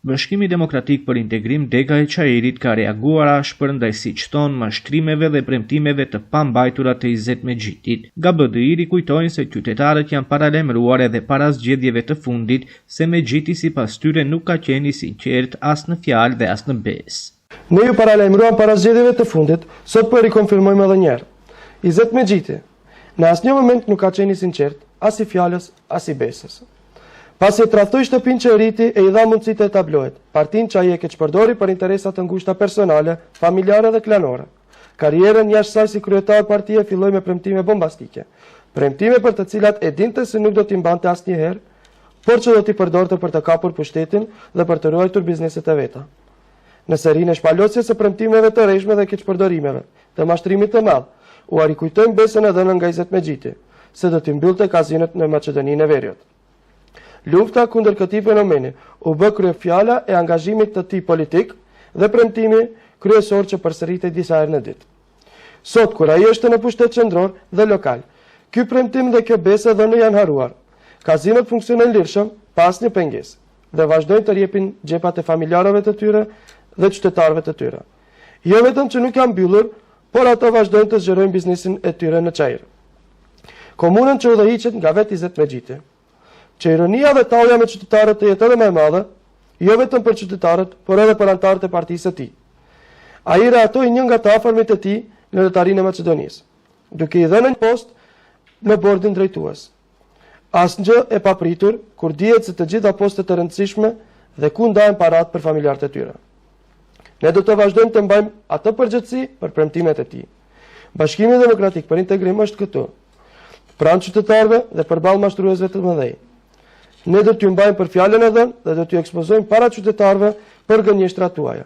Bashkimi Demokratik për Integrim Dega e Çajirit ka reaguar ashpër ndaj siç thon mashtrimeve dhe premtimeve të pambajtura të Izet Mexhitit. Nga BDI kujtojnë se qytetarët janë paralajmëruar edhe para zgjedhjeve të fundit se Mexhiti sipas tyre nuk ka qenë i sinqert as në fjalë dhe as në besë. Ne ju paralajmëruam para zgjedhjeve të fundit, sot po rikonfirmojmë edhe një herë. Izet Mexhiti në asnjë moment nuk ka qenë i sinqert, as i fjalës, as i besës. Pasi e tradhtoi shtëpinë që rriti e i dha mundësi të etablohet, partinë që ai e keqpërdori për interesat të ngushta personale, familjare dhe klanore. Karrierën jashtë saj si kryetar partie filloi me premtime bombastike. Premtime për të cilat e dinte se nuk do t'i mbante asnjëherë, por që do t'i përdorte për të kapur pushtetin dhe për të ruajtur bizneset e veta. Në serinë e shpalosjes së premtimeve të rreshme dhe keqpërdorimeve, të mashtrimit të madh, u arikujtojmë besën e dhënën nga Izet Mexhiti, se do t'i mbyllte kazinot në Maqedoninë e Veriut. Lufta kundër këtij fenomeni u bë kryefjala e angazhimit të tij politik dhe premtimi kryesor që përsëritej disa herë në ditë. Sot kur ai është në pushtet qendror dhe lokal, ky premtim dhe kjo besë dhënë janë haruar. Kazinot funksionojnë lirshëm, pa asnjë pengesë, dhe vazhdojnë të rjepin xhepat e familjarëve të tyre dhe qytetarëve të tyre. Jo vetëm që nuk janë mbyllur, por ato vazhdojnë të zgjerojnë biznesin e tyre në Çajir. Komunën që udhëhiqet nga vetë Izet Mexhiti. Që ironia dhe tauja me qytetarët të jetë edhe më e madhe, jo vetëm për qytetarët, por edhe për anëtarët e partisë së tij. Ai rehatoi një nga të afërmit e tij në lojtarinë e Maqedonisë, duke i dhënë një post në bordin drejtues. Asgjë e papritur kur dihet se të gjitha postet e rëndësishme dhe ku ndahen parat për familjarët e tyre. Ne do të vazhdojmë të mbajmë atë përgjegjësi për premtimet e tij. Bashkimi Demokratik për Integrim është këtu, pranë qytetarëve dhe përballë mashtruesve të mëdhenj. Ne do t'ju mbajmë për fjalën e dhënë dhe do t'ju ekspozojmë para qytetarëve për gënjeshtrat tuaja.